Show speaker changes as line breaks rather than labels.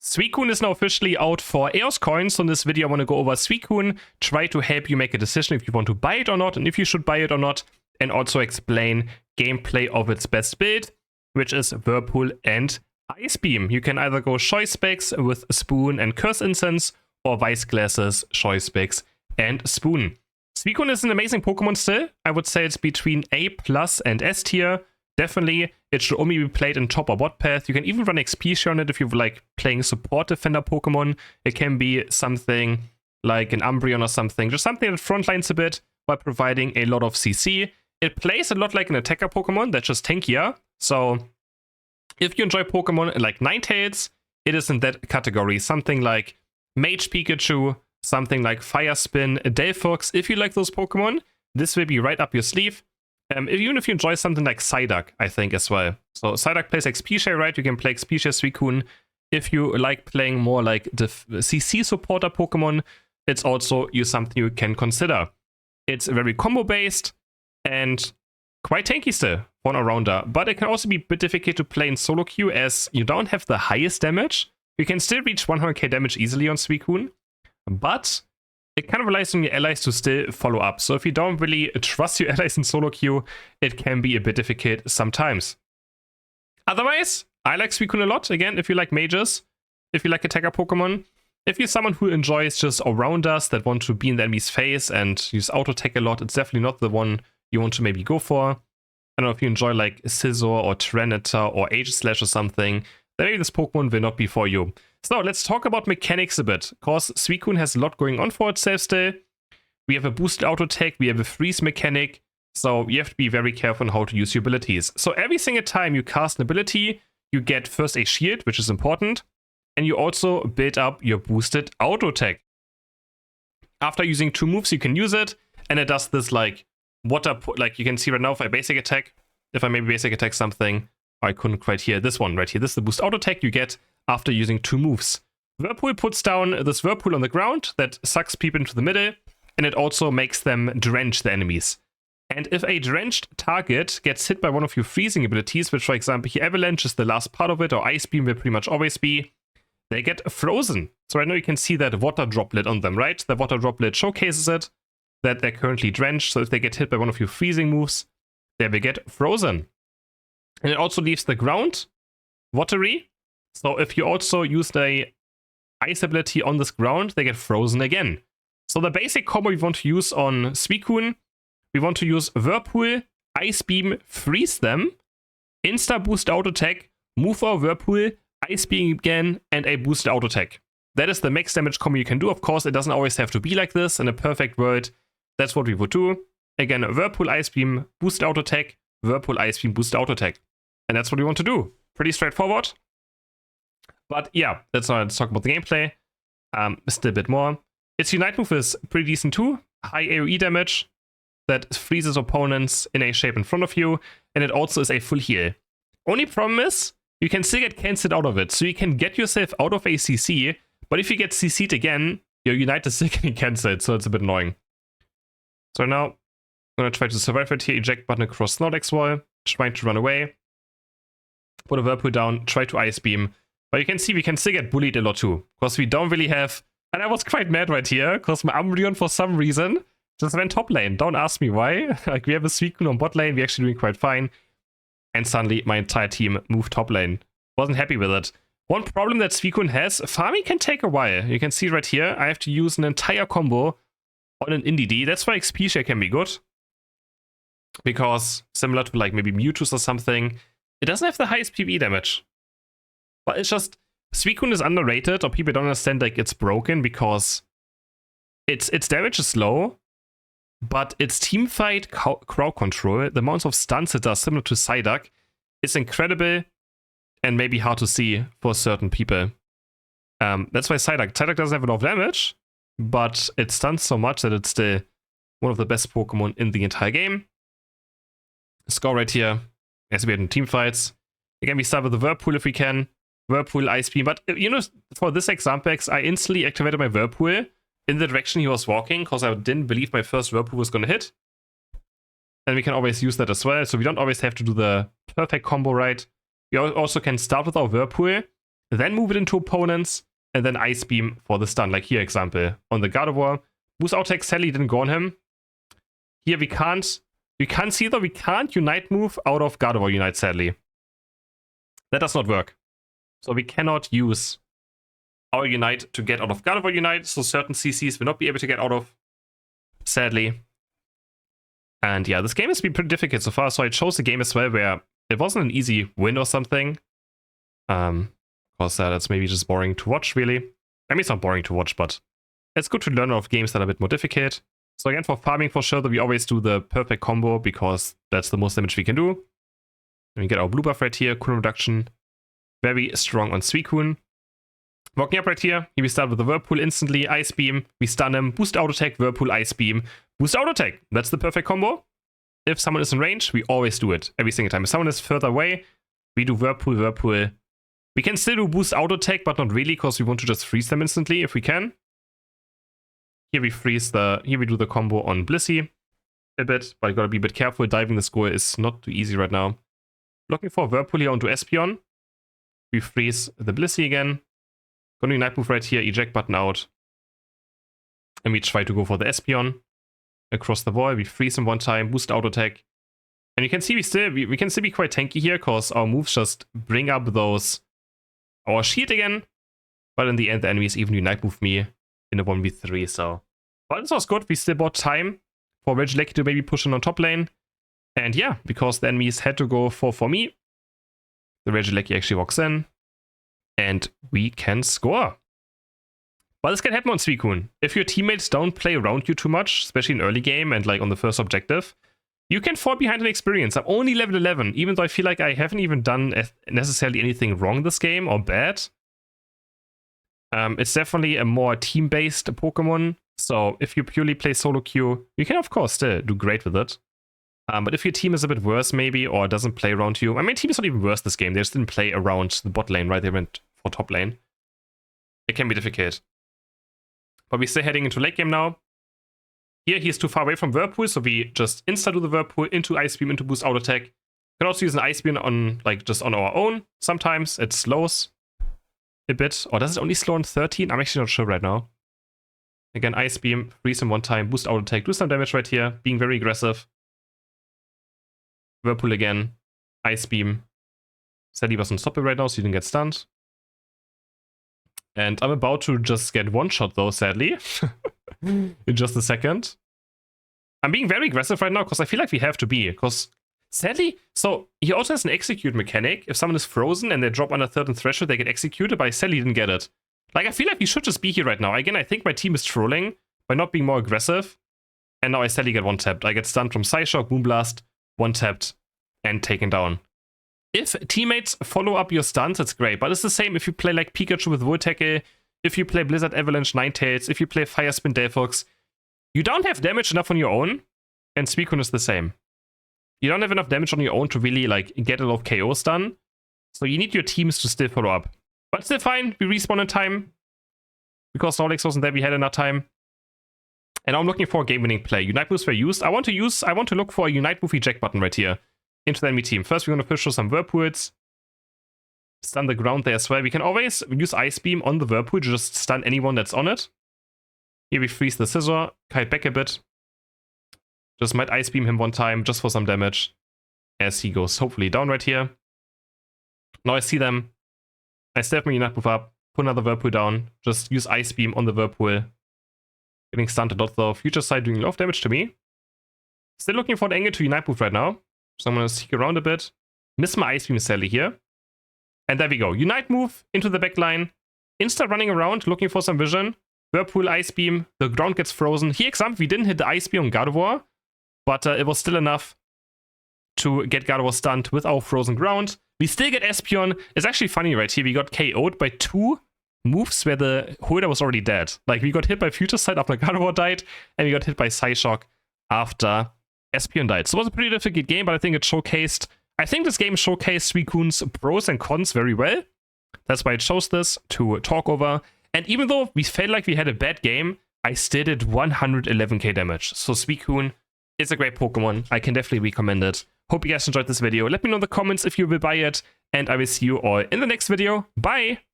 SUICUNE is now officially out for EOS coins. So in this video, I want to go over SUICUNE, try to help you make a decision if you want to buy it or not, and if you should buy it or not, and also explain gameplay of its best build, which is Whirlpool and Ice Beam. You can either go Choice Specs with Spoon and Curse Incense, or Vice Glasses, Choice Specs, and Spoon. SUICUNE is an amazing Pokemon still. I would say it's between A+ and S tier. Definitely, it should only be played in top or bot path. You can even run XP share on it if you like playing support defender Pokemon. It can be something like an Umbreon or something. Just something that frontlines a bit by providing a lot of CC. It plays a lot like an attacker Pokemon that's just tankier. So if you enjoy Pokemon like Ninetales, it is in that category. Something like Mage Pikachu, something like Fire Spin, Delphox. If you like those Pokemon, this will be right up your sleeve. Even if you enjoy something like Psyduck, I think as well. So Psyduck plays XP share, right? You can play XP share SUICUNE. If you like playing more like the CC supporter Pokemon, it's also something you can consider. It's very combo based and quite tanky still for an all-rounder, but it can also be a bit difficult to play in solo queue as you don't have the highest damage. You can still reach 100k damage easily on SUICUNE, but it kind of relies on your allies to still follow up. So if you don't really trust your allies in solo queue, it can be a bit difficult sometimes. Otherwise, I like SUICUNE a lot. Again, if you like mages, if you like attacker Pokemon, if you're someone who enjoys just all-rounders that want to be in the enemy's face and use auto attack a lot, it's definitely not the one you want to maybe go for. I don't know if you enjoy like Scizor or Tyranitar or Aegislash or something, then maybe this Pokemon will not be for you. So let's talk about mechanics a bit, because SUICUNE has a lot going on for itself still. We have a boosted auto attack, we have a freeze mechanic, so you have to be very careful on how to use your abilities. So every single time you cast an ability, you get first a shield, which is important, and you also build up your boosted auto attack. After using 2 moves, you can use it, and it does this like like you can see right now if I basic attack, if I maybe basic attack something, I couldn't quite hear this one right here. This is the boost auto attack you get after using 2 moves. Whirlpool puts down this Whirlpool on the ground that sucks people into the middle, and it also makes them drench the enemies. And if a drenched target gets hit by one of your freezing abilities, which for example here Avalanche is the last part of it, or Ice Beam will pretty much always be, they get frozen. So right now you can see that water droplet on them, right? The water droplet showcases it, that they're currently drenched, so if they get hit by one of your freezing moves, they will get frozen. And it also leaves the ground watery, so if you also use the ice ability on this ground, they get frozen again. So the basic combo we want to use on SUICUNE, we want to use Whirlpool, Ice Beam, freeze them, insta boost auto attack, move our Whirlpool, Ice Beam again, and a boosted auto attack. That is the max damage combo you can do. Of course, it doesn't always have to be like this. In a perfect world, that's what we would do. Again, Whirlpool, Ice Beam, boost auto attack, Whirlpool, Ice Beam, boost auto attack. And that's what we want to do. Pretty straightforward. But yeah, let's talk about the gameplay. Still a bit more. Its Unite move is pretty decent too. High AoE damage that freezes opponents in a shape in front of you. And it also is a full heal. Only problem is, you can still get cancelled out of it. So you can get yourself out of a CC, but if you get CC'd again, your Unite is still getting cancelled, so it's a bit annoying. So now, I'm going to try to survive it here. Eject button across Snorlax wall. Trying to run away. Put a Whirlpool down. Try to Ice Beam. But you can see we can still get bullied a lot too. Because we don't really have... And I was quite mad right here. Because my Umbreon, for some reason, just went top lane. Don't ask me why. Like, we have a SUICUNE on bot lane. We're actually doing quite fine. And suddenly, my entire team moved top lane. Wasn't happy with it. One problem that SUICUNE has, farming can take a while. You can see right here, I have to use an entire combo on an Indeedee. That's why XP share can be good. Because, similar to like maybe Mewtwo's or something, it doesn't have the highest PvE damage. But it's just, SUICUNE is underrated, or people don't understand like it's broken because its damage is low, but its teamfight crowd control, the amounts of stunts it does, similar to Psyduck, is incredible and maybe hard to see for certain people. That's why Psyduck doesn't have a lot of damage, but it stuns so much that it's still one of the best Pokemon in the entire game. Score right here, as we had in team fights. Again, we start with the Whirlpool if we can. Whirlpool, Ice Beam, but you know, for this example, I instantly activated my Whirlpool in the direction he was walking, because I didn't believe my first Whirlpool was going to hit. And we can always use that as well, so we don't always have to do the perfect combo right. We also can start with our Whirlpool, then move it into opponents, and then Ice Beam for the stun. Like here, example, on the Gardevoir. Boost Auto Attack, Sally didn't go on him. Here we can't see though, we can't Unite move out of Gardevoir Unite, sadly. That does not work. So we cannot use our Unite to get out of Gardevoir Unite, so certain CCs will not be able to get out of, sadly. And yeah, this game has been pretty difficult so far, so I chose a game as well where it wasn't an easy win or something. Because that's maybe just boring to watch, really. I mean, it's not boring to watch, but it's good to learn of games that are a bit more difficult. So again, for farming, for sure, we always do the perfect combo, because that's the most damage we can do. And we get our blue buff right here, cooldown reduction. Very strong on SUICUNE. Walking up right here we start with the Whirlpool instantly, Ice Beam, we stun him, boost auto attack, Whirlpool, Ice Beam, boost auto attack. That's the perfect combo. If someone is in range, we always do it, every single time. If someone is further away, we do Whirlpool, Whirlpool. We can still do boost auto attack, but not really, because we want to just freeze them instantly if we can. Here we do the combo on Blissey a bit, but you gotta be a bit careful. Diving the score is not too easy right now. Looking for Whirlpool here onto Espeon. We freeze the Blissey again. Gonna Unite move right here, eject button out. And we try to go for the Espeon. Across the wall, we freeze him one time, boost auto attack. And you can see we can still be quite tanky here, because our moves just bring up our shield again. But in the end, the enemies even Unite move me in a 1v3, so. But this was good, we still bought time for Regieleki to maybe push in on top lane. And yeah, because the enemies had to go for me, the Regieleki actually walks in. And we can score. But this can happen on SUICUNE. If your teammates don't play around you too much, especially in early game and like on the first objective, you can fall behind an experience. I'm only level 11, even though I feel like I haven't even done necessarily anything wrong this game or bad. It's definitely a more team-based Pokemon. So if you purely play solo queue, you can of course still do great with it. But if your team is a bit worse maybe, or doesn't play around you, I mean, team is not even worse this game, they just didn't play around the bot lane, right? They went for top lane. It can be difficult. But we're still heading into late game now. Here, he's too far away from Whirlpool, so we just insta-do the Whirlpool into Ice Beam, into boost auto attack. We can also use an Ice Beam on, like, just on our own. Sometimes it slows a bit. Or does it only slow on 13? I'm actually not sure right now. Again, Ice Beam, freeze him one time, boost auto attack, do some damage right here, being very aggressive. Whirlpool again, Ice Beam. Sadly wasn't stopping right now, so you didn't get stunned. And I'm about to just get one shot though, sadly. In just a second. I'm being very aggressive right now, because I feel like we have to be. Because, sadly, so he also has an execute mechanic. If someone is frozen and they drop under certain threshold, they get executed, but I sadly didn't get it. Like, I feel like we should just be here right now. Again, I think my team is trolling by not being more aggressive. And now I sadly get one-tapped. I get stunned from Psyshock, Moonblast, one-tapped, and taken down. If teammates follow up your stuns, it's great. But it's the same if you play like Pikachu with Volt Tackle, if you play Blizzard Avalanche Ninetales, if you play Fire Spin Delphox. You don't have damage enough on your own, and SUICUNE is the same. You don't have enough damage on your own to really like get a lot of KOs done. So you need your teams to still follow up. But still fine, we respawn in time. Because Snorlax wasn't there, we had enough time. And now I'm looking for a game-winning play. Unite moves were used. I want to look for a Unite move eject button right here. Into the enemy team. First, we're going to push through some Whirlpools. Stun the ground there as well. We can always use Ice Beam on the Whirlpool to just stun anyone that's on it. Here we freeze the Scissor, kite back a bit. Just might Ice Beam him one time, just for some damage. As he goes hopefully down right here. Now I see them. I step my Unite move up, put another Whirlpool down. Just use Ice Beam on the Whirlpool. Getting stunned a lot though. Future Sight doing a lot of damage to me. Still looking for an angle to Unite move right now. So I'm going to seek around a bit. Miss my Ice Beam Sally here. And there we go. Unite move into the back line. Insta running around, looking for some vision. Whirlpool, Ice Beam. The ground gets frozen. Here, example, we didn't hit the Ice Beam on Gardevoir. But it was still enough to get Gardevoir stunned with our frozen ground. We still get Espeon. It's actually funny right here. We got KO'd by 2 moves where the holder was already dead. Like, we got hit by Future Sight after Gardevoir died. And we got hit by Psyshock after Espeon died. So it was a pretty difficult game, but I think it showcased... I think this game showcased SUICUNE's pros and cons very well. That's why I chose this to talk over. And even though we felt like we had a bad game, I still did 111k damage. So SUICUNE is a great Pokemon. I can definitely recommend it. Hope you guys enjoyed this video. Let me know in the comments if you will buy it. And I will see you all in the next video. Bye!